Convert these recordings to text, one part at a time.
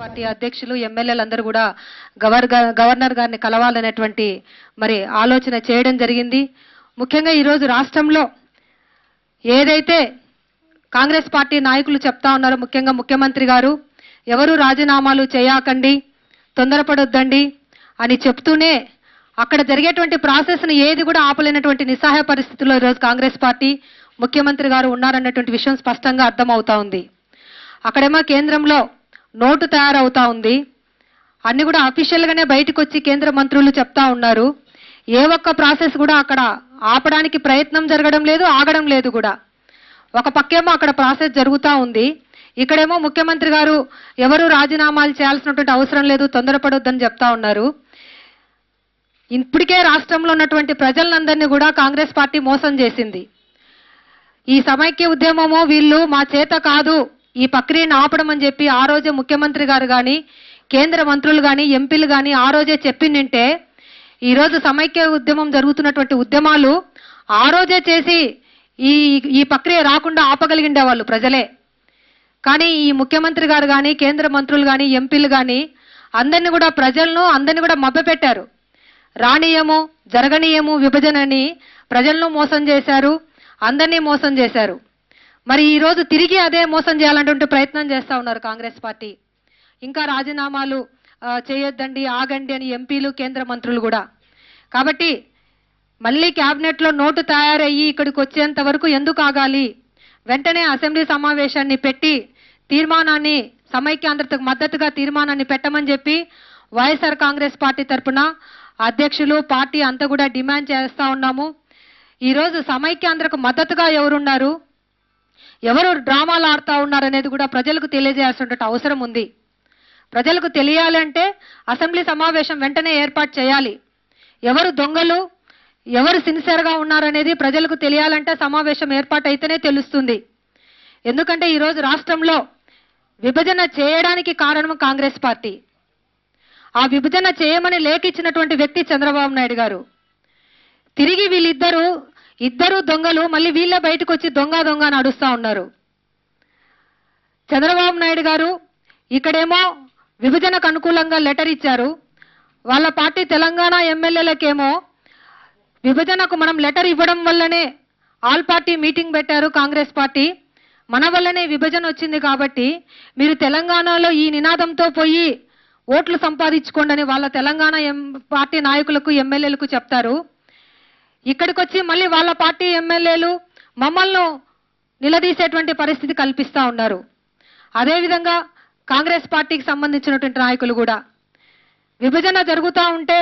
Party అధ్యక్షులు ఎమ్మెల్యేలందరూ కూడా governor గారిని కలవాలనేటువంటి మరి ఆలోచన చేయడం జరిగింది. ముఖ్యంగా ఈ రోజు రాష్ట్రంలో ఏదైతే కాంగ్రెస్ పార్టీ నాయకులు చెప్తా ఉన్నారో, ముఖ్యంగా ముఖ్యమంత్రి గారు ఎవరు రాజీనామాలు చేయకండి, తొందరపడొద్దండి అని చెప్తూనే అక్కడ జరిగేటువంటి ప్రాసెస్ని ఏది కూడా ఆపలేనటువంటి నిస్సహాయ పరిస్థితుల్లో ఈరోజు కాంగ్రెస్ పార్టీ ముఖ్యమంత్రి గారు ఉన్నారన్నటువంటి విషయం స్పష్టంగా అర్థమవుతా ఉంది. అక్కడేమో కేంద్రంలో నోటు తయారవుతా ఉంది. అన్ని కూడా అఫీషియల్గానే బయటకు వచ్చి కేంద్ర మంత్రులు చెప్తా ఉన్నారు. ఏ ఒక్క ప్రాసెస్ కూడా అక్కడ ఆపడానికి ప్రయత్నం జరగడం లేదు, ఆగడం లేదు కూడా. ఒక పక్కేమో అక్కడ ప్రాసెస్ జరుగుతూ ఉంది, ఇక్కడేమో ముఖ్యమంత్రి గారు ఎవరు రాజీనామాలు చేయాల్సినటువంటి అవసరం లేదు, తొందరపడొద్దని చెప్తా ఉన్నారు. ఇప్పటికే రాష్ట్రంలో ఉన్నటువంటి ప్రజలందరినీ కూడా కాంగ్రెస్ పార్టీ మోసం చేసింది. ఈ సమైక్య ఉద్యమమో వీళ్ళు మా చేత కాదు ఈ ప్రక్రియను ఆపడం అని చెప్పి ఆ రోజే ముఖ్యమంత్రి గారు కానీ, కేంద్ర మంత్రులు కానీ, ఎంపీలు కానీ ఆ రోజే చెప్పిండింటే ఈరోజు సమైక్య ఉద్యమం జరుగుతున్నటువంటి ఉద్యమాలు ఆ రోజే చేసి ఈ ప్రక్రియ రాకుండా ఆపగలిగిండే వాళ్ళు ప్రజలే. కానీ ఈ ముఖ్యమంత్రి గారు కానీ, కేంద్ర మంత్రులు కానీ, ఎంపీలు కానీ అందరినీ కూడా అందరినీ కూడా మభ్యపెట్టారు. రాణీయము జరగనీయము విభజనని ప్రజలను మోసం చేశారు, అందరినీ మోసం చేశారు. మరి ఈరోజు తిరిగి అదే మోసం చేయాలన్నటువంటి ప్రయత్నం చేస్తూ ఉన్నారు కాంగ్రెస్ పార్టీ. ఇంకా రాజీనామాలు చేయొద్దండి, ఆగండి అని ఎంపీలు, కేంద్ర మంత్రులు కూడా. కాబట్టి మళ్ళీ క్యాబినెట్లో నోటు తయారయ్యి ఇక్కడికి వచ్చేంత వరకు ఎందుకు ఆగాలి? వెంటనే అసెంబ్లీ సమావేశాన్ని పెట్టి తీర్మానాన్ని, సమైక్యాంధ్రతకు మద్దతుగా తీర్మానాన్ని పెట్టమని చెప్పి వైఎస్ఆర్ కాంగ్రెస్ పార్టీ తరఫున అధ్యక్షులు, పార్టీ అంతా కూడా డిమాండ్ చేస్తూ ఉన్నాము. ఈరోజు సమైక్యాంధ్రకు మద్దతుగా ఎవరున్నారు, ఎవరు డ్రామాలు ఆడుతూ ఉన్నారు అనేది కూడా ప్రజలకు తెలియజేయాల్సినటువంటి అవసరం ఉంది. ప్రజలకు తెలియాలంటే అసెంబ్లీ సమావేశం వెంటనే ఏర్పాటు చేయాలి. ఎవరు దొంగలు, ఎవరు సిన్సియర్గా ఉన్నారనేది ప్రజలకు తెలియాలంటే సమావేశం ఏర్పాటు అయితేనే తెలుస్తుంది. ఎందుకంటే ఈరోజు రాష్ట్రంలో విభజన చేయడానికి కారణం కాంగ్రెస్ పార్టీ. ఆ విభజన చేయమని లేఖ ఇచ్చినటువంటి వ్యక్తి చంద్రబాబు నాయుడు గారు. తిరిగి ఇద్దరు దొంగలు మళ్ళీ వీళ్ళే బయటకు వచ్చి దొంగ నడుస్తూ ఉన్నారు. చంద్రబాబు నాయుడు గారు ఇక్కడేమో విభజనకు అనుకూలంగా లెటర్ ఇచ్చారు. వాళ్ళ పార్టీ తెలంగాణ ఎమ్మెల్యేలకేమో విభజనకు మనం లెటర్ ఇవ్వడం వల్లనే ఆల్ పార్టీ మీటింగ్ పెట్టారు కాంగ్రెస్ పార్టీ, మన వల్లనే విభజన వచ్చింది కాబట్టి మీరు తెలంగాణలో ఈ నినాదంతో పోయి ఓట్లు సంపాదించుకోండి అని వాళ్ళ తెలంగాణ పార్టీ నాయకులకు, ఎమ్మెల్యేలకు చెప్తారు. ఇక్కడికి వచ్చి మళ్ళీ వాళ్ళ పార్టీ ఎమ్మెల్యేలు మమ్మల్ని నిలదీసేటువంటి పరిస్థితి కల్పిస్తూ ఉన్నారు. అదేవిధంగా కాంగ్రెస్ పార్టీకి సంబంధించినటువంటి నాయకులు కూడా విభజన జరుగుతూ ఉంటే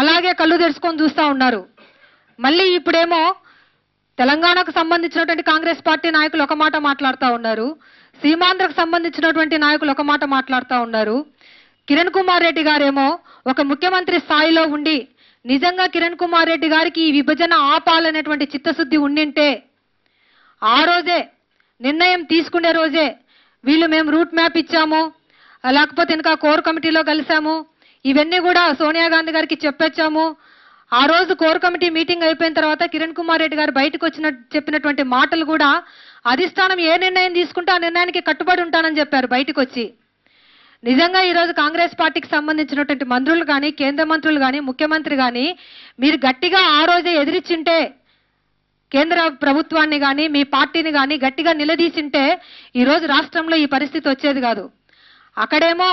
అలాగే కళ్ళు తెరుచుకొని చూస్తూ ఉన్నారు. మళ్ళీ ఇప్పుడేమో తెలంగాణకు సంబంధించినటువంటి కాంగ్రెస్ పార్టీ నాయకులు ఒక మాట మాట్లాడుతూ ఉన్నారు, సీమాంధ్రకు సంబంధించినటువంటి నాయకులు ఒక మాట మాట్లాడుతూ ఉన్నారు. కిరణ్ కుమార్ రెడ్డి గారేమో ఒక ముఖ్యమంత్రి స్థాయిలో ఉండి నిజంగా కిరణ్ కుమార్ రెడ్డి గారికి ఈ విభజన ఆపాలనేటువంటి చిత్తశుద్ధి ఉండింటే ఆ రోజే, నిర్ణయం తీసుకునే రోజే వీళ్ళు మేము రూట్ మ్యాప్ ఇచ్చాము, లేకపోతే ఇంకా కోర్ కమిటీలో కలిసాము, ఇవన్నీ కూడా సోనియా గాంధీ గారికి చెప్పొచ్చాము. ఆ రోజు కోర్ కమిటీ మీటింగ్ అయిపోయిన తర్వాత కిరణ్ కుమార్ రెడ్డి గారు బయటకు చెప్పినటువంటి మాటలు కూడా అధిష్టానం ఏ నిర్ణయం తీసుకుంటే ఆ నిర్ణయానికి కట్టుబడి ఉంటానని చెప్పారు బయటకు వచ్చి. నిజంగా ఈరోజు కాంగ్రెస్ పార్టీకి సంబంధించినటువంటి మంత్రులు కానీ, కేంద్ర మంత్రులు కానీ, ముఖ్యమంత్రి కానీ మీరు గట్టిగా ఆ రోజే ఎదిరించింటే, కేంద్ర ప్రభుత్వాన్ని కానీ మీ పార్టీని కానీ గట్టిగా నిలదీసింటే ఈరోజు రాష్ట్రంలో ఈ పరిస్థితి వచ్చేది కాదు. అక్కడేమో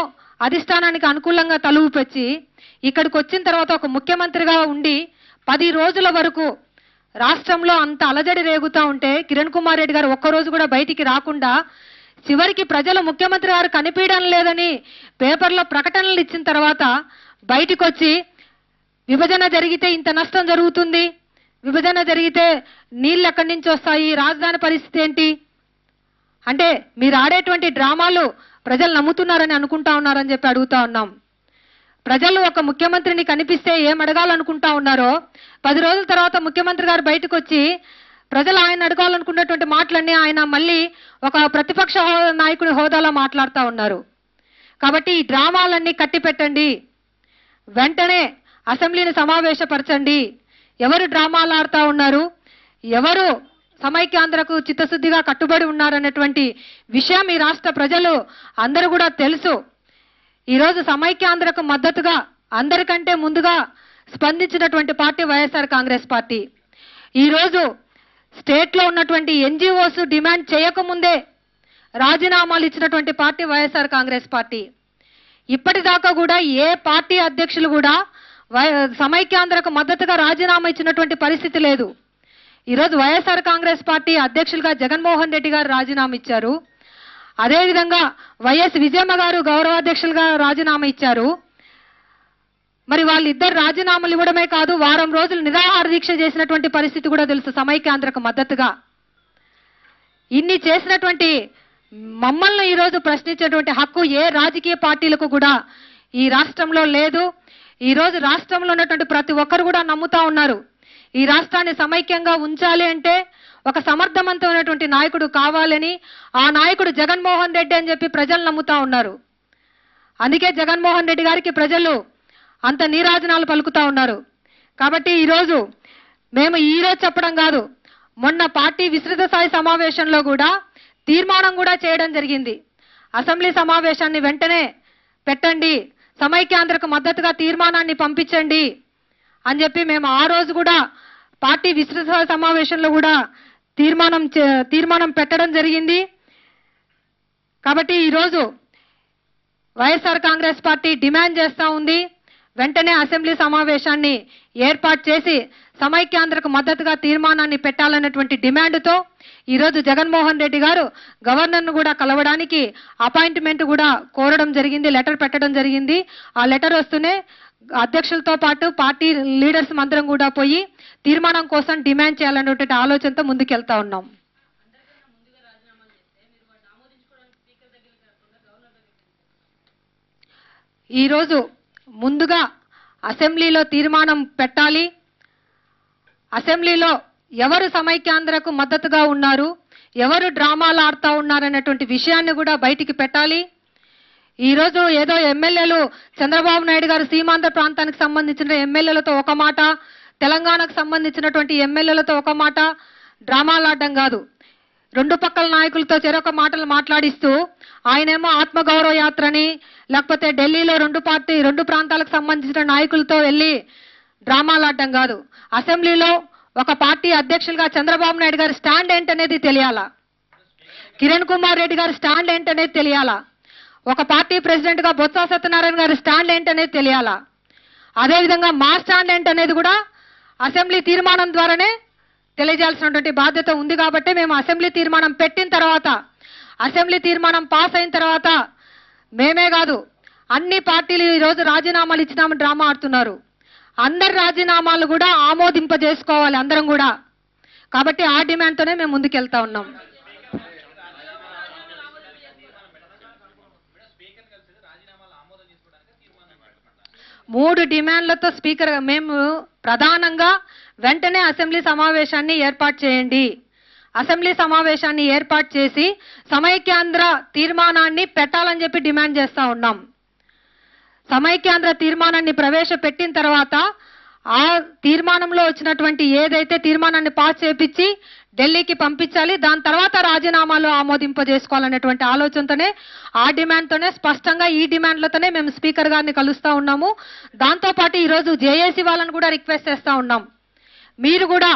అధిష్టానానికి అనుకూలంగా తలువుపెచ్చి ఇక్కడికి వచ్చిన తర్వాత ఒక ముఖ్యమంత్రిగా ఉండి 10 రోజుల వరకు రాష్ట్రంలో అంత అలజడి రేగుతూ ఉంటే కిరణ్ కుమార్ రెడ్డి గారు ఒక్కరోజు కూడా బయటికి రాకుండా చివరికి ప్రజలు ముఖ్యమంత్రి గారు కనిపించడం లేదని పేపర్లో ప్రకటనలు ఇచ్చిన తర్వాత బయటికి వచ్చి విభజన జరిగితే ఇంత నష్టం జరుగుతుంది, విభజన జరిగితే నీళ్ళు ఎక్కడి నుంచి వస్తాయి, రాజధాని పరిస్థితి ఏంటి అంటే మీరు ఆడేటువంటి డ్రామాలు ప్రజలు నమ్ముతున్నారని అనుకుంటా ఉన్నారని చెప్పి అడుగుతా ఉన్నాం. ప్రజలు ఒక ముఖ్యమంత్రిని కనిపిస్తే ఏం అడగాలనుకుంటా ఉన్నారో 10 రోజుల తర్వాత ముఖ్యమంత్రి గారు బయటకు వచ్చి ప్రజలు ఆయన అడగాలనుకున్నటువంటి మాటలన్నీ ఆయన మళ్ళీ ఒక ప్రతిపక్ష నాయకుడి హోదాలో మాట్లాడుతూ ఉన్నారు. కాబట్టి ఈ డ్రామాలన్నీ కట్టిపెట్టండి, వెంటనే అసెంబ్లీని సమావేశపరచండి. ఎవరు డ్రామాలు ఆడుతూ ఉన్నారు, ఎవరు సమైక్యాంధ్రకు చిత్తశుద్ధిగా కట్టుబడి ఉన్నారనేటువంటి విషయం ఈ రాష్ట్ర ప్రజలు అందరూ కూడా తెలుసు. ఈరోజు సమైక్యాంధ్రకు మద్దతుగా అందరికంటే ముందుగా స్పందించినటువంటి పార్టీ వైఎస్ఆర్ కాంగ్రెస్ పార్టీ. ఈరోజు స్టేట్లో ఉన్నటువంటి ఎన్జిఓస్ డిమాండ్ చేయకముందే రాజీనామాలు ఇచ్చినటువంటి పార్టీ వైఎస్ఆర్ కాంగ్రెస్ పార్టీ. ఇప్పటిదాకా కూడా ఏ పార్టీ అధ్యక్షులు కూడా సమైక్యాంధ్రకు మద్దతుగా రాజీనామా ఇచ్చినటువంటి పరిస్థితి లేదు. ఈరోజు వైఎస్ఆర్ కాంగ్రెస్ పార్టీ అధ్యక్షులుగా జగన్మోహన్ రెడ్డి గారు రాజీనామా ఇచ్చారు. అదేవిధంగా వైఎస్ విజయమ్మ గారు గౌరవాధ్యక్షులుగా రాజీనామా ఇచ్చారు. మరి వాళ్ళిద్దరు రాజీనామాలు ఇవ్వడమే కాదు, వారం రోజులు నిరాహార దీక్ష చేసినటువంటి పరిస్థితి కూడా తెలుసు సమైక్యాంధ్రకు మద్దతుగా. ఇన్ని చేసినటువంటి మమ్మల్ని ఈరోజు ప్రశ్నించేటువంటి హక్కు ఏ రాజకీయ పార్టీలకు కూడా ఈ రాష్ట్రంలో లేదు. ఈరోజు రాష్ట్రంలో ఉన్నటువంటి ప్రతి ఒక్కరు కూడా నమ్ముతా ఉన్నారు, ఈ రాష్ట్రాన్ని సమైక్యంగా ఉంచాలి అంటే ఒక సమర్థవంతమైనటువంటి నాయకుడు కావాలని. ఆ నాయకుడు జగన్మోహన్ రెడ్డి అని చెప్పి ప్రజలు నమ్ముతా ఉన్నారు. అందుకే జగన్మోహన్ రెడ్డి గారికి ప్రజలు అంత నీరాజనాలు పలుకుతా ఉన్నారు. కాబట్టి ఈరోజు మేము ఈరోజు చెప్పడం కాదు, మొన్న పార్టీ విస్తృత స్థాయి సమావేశంలో కూడా తీర్మానం కూడా చేయడం జరిగింది. అసెంబ్లీ సమావేశాన్ని వెంటనే పెట్టండి, సమైక్యాంధ్రకు మద్దతుగా తీర్మానాన్ని పంపించండి అని చెప్పి మేము ఆ రోజు కూడా పార్టీ విస్తృత సమావేశంలో కూడా తీర్మానం పెట్టడం జరిగింది. కాబట్టి ఈరోజు వైఎస్ఆర్ కాంగ్రెస్ పార్టీ డిమాండ్ చేస్తూ ఉంది, వెంటనే అసెంబ్లీ సమావేశాన్ని ఏర్పాటు చేసి సమైక్యాంధ్రకు మద్దతుగా తీర్మానాన్ని పెట్టాలన్నటువంటి డిమాండ్తో ఈరోజు జగన్మోహన్ రెడ్డి గారు గవర్నర్ను కూడా కలవడానికి అపాయింట్మెంట్ కూడా కోరడం జరిగింది, లెటర్ పెట్టడం జరిగింది. ఆ లెటర్ వస్తూనే అధ్యక్షులతో పాటు పార్టీ లీడర్స్ అందరం కూడా పోయి తీర్మానం కోసం డిమాండ్ చేయాలనేటువంటి ఆలోచనతో ముందుకెళ్తా ఉన్నాం. ఈరోజు ముందుగా అసెంబ్లీలో తీర్మానం పెట్టాలి. అసెంబ్లీలో ఎవరు సమైక్యాంధ్రకు మద్దతుగా ఉన్నారు, ఎవరు డ్రామాలు ఆడుతూ ఉన్నారనేటువంటి విషయాన్ని కూడా బయటికి పెట్టాలి. ఈరోజు ఏదో ఎమ్మెల్యేలు చంద్రబాబు నాయుడు గారు సీమాంధ్ర ప్రాంతానికి సంబంధించిన ఎమ్మెల్యేలతో ఒక మాట, తెలంగాణకు సంబంధించినటువంటి ఎమ్మెల్యేలతో ఒక మాట డ్రామాలు ఆడడం కాదు, రెండు పక్కల నాయకులతో చెరొక మాటలు మాట్లాడిస్తూ ఆయనేమో ఆత్మగౌరవ యాత్రని లేకపోతే ఢిల్లీలో రెండు ప్రాంతాలకు సంబంధించిన నాయకులతో వెళ్ళి డ్రామాలు ఆడడం కాదు. అసెంబ్లీలో ఒక పార్టీ అధ్యక్షులుగా చంద్రబాబు నాయుడు గారి స్టాండ్ ఏంటనేది తెలియాలా, కిరణ్ కుమార్ రెడ్డి గారి స్టాండ్ ఏంటనేది తెలియాలా, ఒక పార్టీ ప్రెసిడెంట్ గా బొత్స సత్యనారాయణ గారి స్టాండ్ ఏంటనేది తెలియాలా. అదేవిధంగా మా స్టాండ్ ఏంటనేది కూడా అసెంబ్లీ తీర్మానం ద్వారానే తెలియజేయాల్సినటువంటి బాధ్యత ఉంది. కాబట్టి మేము అసెంబ్లీ తీర్మానం పెట్టిన తర్వాత, అసెంబ్లీ తీర్మానం పాస్ అయిన తర్వాత మేమే కాదు అన్ని పార్టీలు ఈరోజు రాజీనామాలు ఇచ్చినామని డ్రామా ఆడుతున్నారు. అందరి రాజీనామాలు కూడా ఆమోదింపజేసుకోవాలి అందరం కూడా. కాబట్టి ఆ డిమాండ్తోనే మేము ముందుకెళ్తా ఉన్నాం. మూడు డిమాండ్లతో స్పీకర్ మేము ప్రధానంగా వెంటనే అసెంబ్లీ సమావేశాన్ని ఏర్పాటు చేయండి, అసెంబ్లీ సమావేశాన్ని ఏర్పాటు చేసి సమైక్యాంధ్ర తీర్మానాన్ని పెట్టాలని చెప్పి డిమాండ్ చేస్తా ఉన్నాం. సమైక్యాంధ్ర తీర్మానాన్ని ప్రవేశపెట్టిన తర్వాత ఆ తీర్మానంలో వచ్చినటువంటి ఏదైతే తీర్మానాన్ని పాస్ చేపించి ఢిల్లీకి పంపించాలి, దాని తర్వాత రాజీనామాలు ఆమోదింపజేసుకోవాలనేటువంటి ఆలోచనతోనే ఆ డిమాండ్తోనే స్పష్టంగా ఈ డిమాండ్లతోనే మేము స్పీకర్ గారిని కలుస్తా ఉన్నాము. దాంతోపాటు ఈరోజు జేఏసీ వాళ్ళని కూడా రిక్వెస్ట్ చేస్తా ఉన్నాం, మీరు కూడా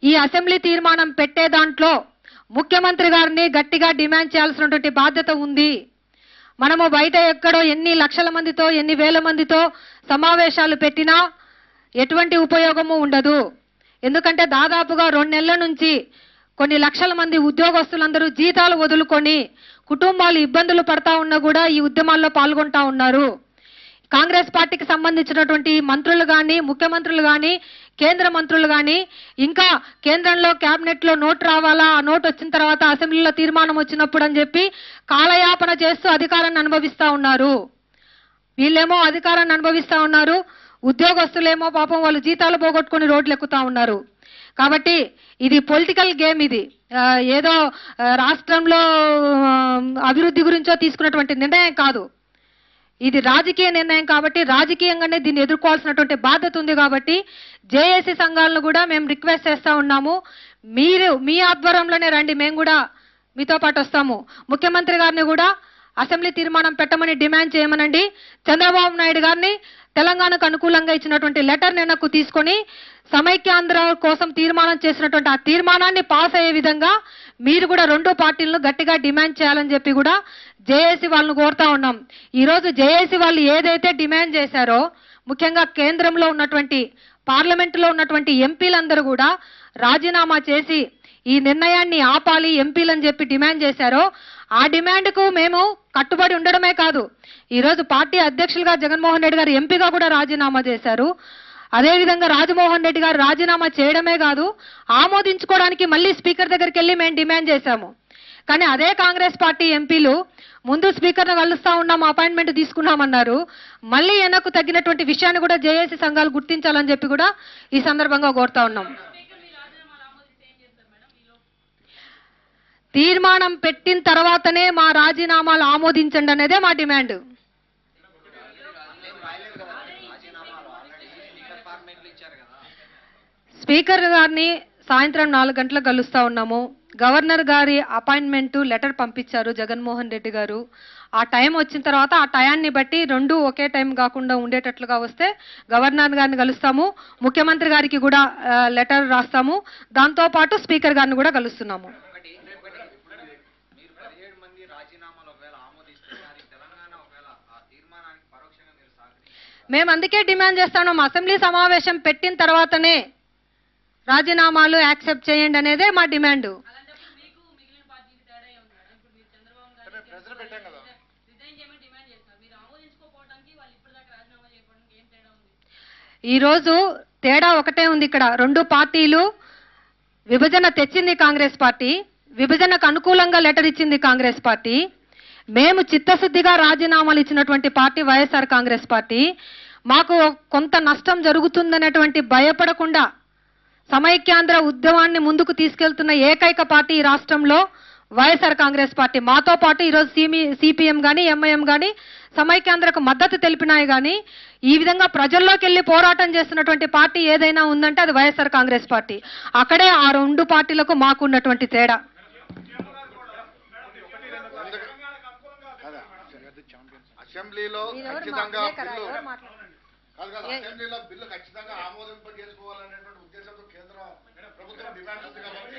ఈ అసెంబ్లీ తీర్మానం పెట్టే దాంట్లో ముఖ్యమంత్రి గారిని గట్టిగా డిమాండ్ చేయాల్సినటువంటి బాధ్యత ఉంది. మనము బయట ఎక్కడో ఎన్ని లక్షల మందితో ఎన్ని వేల మందితో సమావేశాలు పెట్టినా ఎటువంటి ఉపయోగము ఉండదు. ఎందుకంటే దాదాపుగా 2 నెలల నుంచి కొన్ని లక్షల మంది ఉద్యోగస్తులందరూ జీతాలు వదులుకొని కుటుంబాలు ఇబ్బందులు పడతా ఉన్నా కూడా ఈ ఉద్యమాల్లో పాల్గొంటా ఉన్నారు. కాంగ్రెస్ పార్టీకి సంబంధించినటువంటి మంత్రులు కానీ, ముఖ్యమంత్రులు కానీ, కేంద్ర మంత్రులు కానీ ఇంకా కేంద్రంలో కేబినెట్ లో నోట్ రావాలా, ఆ నోట్ వచ్చిన తర్వాత అసెంబ్లీలో తీర్మానం వచ్చినప్పుడు అని చెప్పి కాలయాపన చేస్తూ అధికారాన్ని అనుభవిస్తా ఉన్నారు. వీళ్ళేమో అధికారాన్ని అనుభవిస్తా ఉన్నారు, ఉద్యోగస్తులేమో పాపం వాళ్ళు జీతాలు పోగొట్టుకుని రోడ్లు ఎక్కుతా ఉన్నారు. కాబట్టి ఇది పొలిటికల్ గేమ్, ఇది ఏదో రాష్ట్రంలో అభివృద్ధి గురించో తీసుకున్నటువంటి నిర్ణయం కాదు, ఇది రాజకీయ నిర్ణయం. కాబట్టి రాజకీయంగానే దీన్ని ఎదుర్కోవాల్సినటువంటి బాధ్యత ఉంది. కాబట్టి జేఏసీ సంఘాలను కూడా మేము రిక్వెస్ట్ చేస్తా ఉన్నాము, మీరు మీ ఆధ్వర్యంలోనే రండి, మేము కూడా మీతో పాటు వస్తాము. ముఖ్యమంత్రి గారిని కూడా అసెంబ్లీ తీర్మానం పెట్టమని డిమాండ్ చేయమనండి. చంద్రబాబు నాయుడు గారిని తెలంగాణకు అనుకూలంగా ఇచ్చినటువంటి లెటర్ వెనక్కు తీసుకొని సమైక్యాంధ్ర కోసం తీర్మానం చేసినటువంటి ఆ తీర్మానాన్ని పాస్ అయ్యే విధంగా మీరు కూడా రెండు పార్టీలను గట్టిగా డిమాండ్ చేయాలని చెప్పి కూడా జేఏసీ వాళ్ళని కోరుతా ఉన్నాం. ఈరోజు జేఏసీ వాళ్ళు ఏదైతే డిమాండ్ చేశారో, ముఖ్యంగా కేంద్రంలో ఉన్నటువంటి పార్లమెంటులో ఉన్నటువంటి ఎంపీలందరూ కూడా రాజీనామా చేసి ఈ నిర్ణయాన్ని ఆపాలి ఎంపీలని చెప్పి డిమాండ్ చేశారో, ఆ డిమాండ్కు మేము కట్టుబడి ఉండడమే కాదు, ఈరోజు పార్టీ అధ్యక్షులుగా జగన్మోహన్ రెడ్డి గారు ఎంపీగా కూడా రాజీనామా చేశారు. అదేవిధంగా రాజమోహన్ రెడ్డి గారు రాజీనామా చేయడమే కాదు, ఆమోదించుకోవడానికి మళ్ళీ స్పీకర్ దగ్గరికి వెళ్ళి మేము డిమాండ్ చేశాము. కానీ అదే కాంగ్రెస్ పార్టీ ఎంపీలు ముందు స్పీకర్ను కలుస్తా ఉన్నాం, అపాయింట్మెంట్ తీసుకున్నామన్నారు. మళ్ళీ వెనక్కు తగ్గినటువంటి విషయాన్ని కూడా జేఏసీ సంఘాలు గుర్తించాలని చెప్పి కూడా ఈ సందర్భంగా కోరుతా ఉన్నాం. తీర్మానం పెట్టిన తర్వాతనే మా రాజీనామాలు ఆమోదించండి అనేదే మా డిమాండ్. స్పీకర్ గారిని సాయంత్రం 4 గంటలకు కలుస్తా ఉన్నాము. గవర్నర్ గారి అపాయింట్మెంట్ లెటర్ పంపించారు జగన్మోహన్ రెడ్డి గారు. ఆ టైం వచ్చిన తర్వాత ఆ టయాన్ని బట్టి రెండు ఒకే టైం కాకుండా ఉండేటట్లుగా వస్తే గవర్నర్ గారిని కలుస్తాము, ముఖ్యమంత్రి గారికి కూడా లెటర్ రాస్తాము, దాంతో పాటు స్పీకర్ గారిని కూడా కలుస్తున్నాము. మేము అందుకే డిమాండ్ చేస్తున్నాం, అసెంబ్లీ సమావేశం పెట్టిన తర్వాతనే రాజీనామాలు యాక్సెప్ట్ చేయండి అనేదే మా డిమాండ్. ఈరోజు తేడా ఒకటే ఉంది. ఇక్కడ రెండు పార్టీలు విభజన తెచ్చింది కాంగ్రెస్ పార్టీ, విభజనకు అనుకూలంగా లెటర్ ఇచ్చింది కాంగ్రెస్ పార్టీ. మేము చిత్తశుద్ధిగా రాజీనామాలు ఇచ్చినటువంటి పార్టీ వైఎస్ఆర్ కాంగ్రెస్ పార్టీ. మాకు కొంత నష్టం జరుగుతుందనేటువంటి భయపడకుండా సమైక్యాంధ్ర ఉద్యమాన్ని ముందుకు తీసుకెళ్తున్న ఏకైక పార్టీ ఈ రాష్ట్రంలో వైఎస్ఆర్ కాంగ్రెస్ పార్టీ. మాతో పాటు ఈరోజు సిపిఎం కానీ ఎంఐఎం కానీ సమైక్యాంధ్రకు మద్దతు తెలిపినాయి. కానీ ఈ విధంగా ప్రజల్లోకి వెళ్ళి పోరాటం చేస్తున్నటువంటి పార్టీ ఏదైనా ఉందంటే అది వైఎస్ఆర్ కాంగ్రెస్ పార్టీ. అక్కడే ఆ రెండు పార్టీలకు మాకు ఉన్నటువంటి తేడా. అసెంబ్లీలో బిల్లు ఖచ్చితంగా ఆమోదింపజేసుకోవాలనేటువంటి ఉద్దేశంతో కేంద్ర ప్రభుత్వం డిమాండ్ ఉంది కాబట్టి